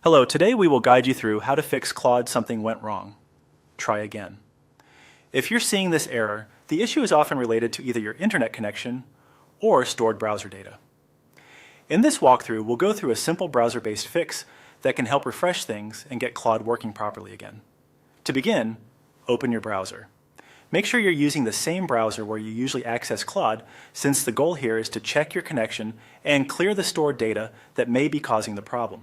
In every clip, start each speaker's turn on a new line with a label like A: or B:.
A: Hello, today we will guide you through how to fix Claude something went wrong. Try again. If you're seeing this error, the issue is often related to either your internet connection or stored browser data. In this walkthrough, we'll go through a simple browser-based fix that can help refresh things and get Claude working properly again. To begin, open your browser. Make sure you're using the same browser where you usually access Claude, since the goal here is to check your connection and clear the stored data that may be causing the problem.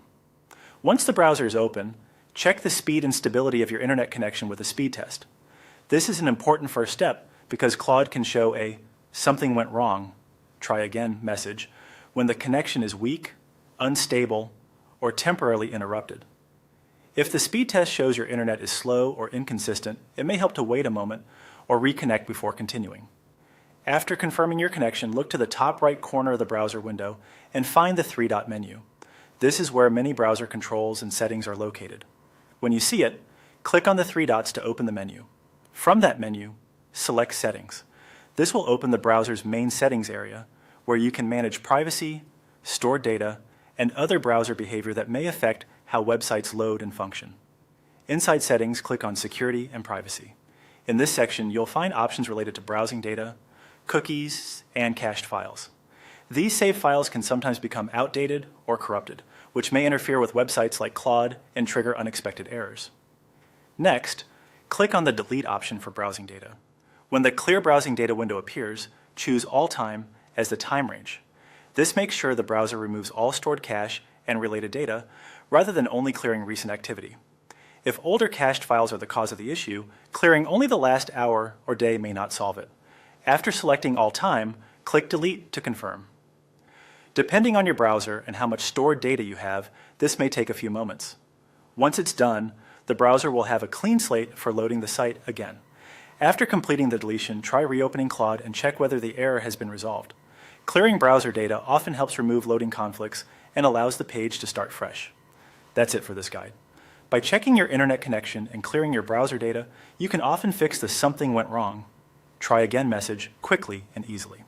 A: Once the browser is open, check the speed and stability of your internet connection with a speed test. This is an important first step because Claude can show a "something went wrong, try again" message when the connection is weak, unstable, or temporarily interrupted. If the speed test shows your internet is slow or inconsistent, it may help to wait a moment or reconnect before continuing. After confirming your connection, look to the top right corner of the browser window and find the three-dot menu. This is where many browser controls and settings are located. When you see it, click on the three dots to open the menu. From that menu, select Settings. This will open the browser's main settings area, where you can manage privacy, stored data, and other browser behavior that may affect how websites load and function. Inside Settings, click on Security and Privacy. In this section, you'll find options related to browsing data, cookies, and cached files. These saved files can sometimes become outdated or corrupted, which may interfere with websites like Claude and trigger unexpected errors. Next, click on the Delete option for browsing data. When the Clear Browsing Data window appears, choose All Time as the time range. This makes sure the browser removes all stored cache and related data, rather than only clearing recent activity. If older cached files are the cause of the issue, clearing only the last hour or day may not solve it. After selecting All Time, click Delete to confirm. Depending on your browser and how much stored data you have, this may take a few moments. Once it's done, the browser will have a clean slate for loading the site again. After completing the deletion, try reopening Claude and check whether the error has been resolved. Clearing browser data often helps remove loading conflicts and allows the page to start fresh. That's it for this guide. By checking your internet connection and clearing your browser data, you can often fix the "something went wrong, try again" message quickly and easily.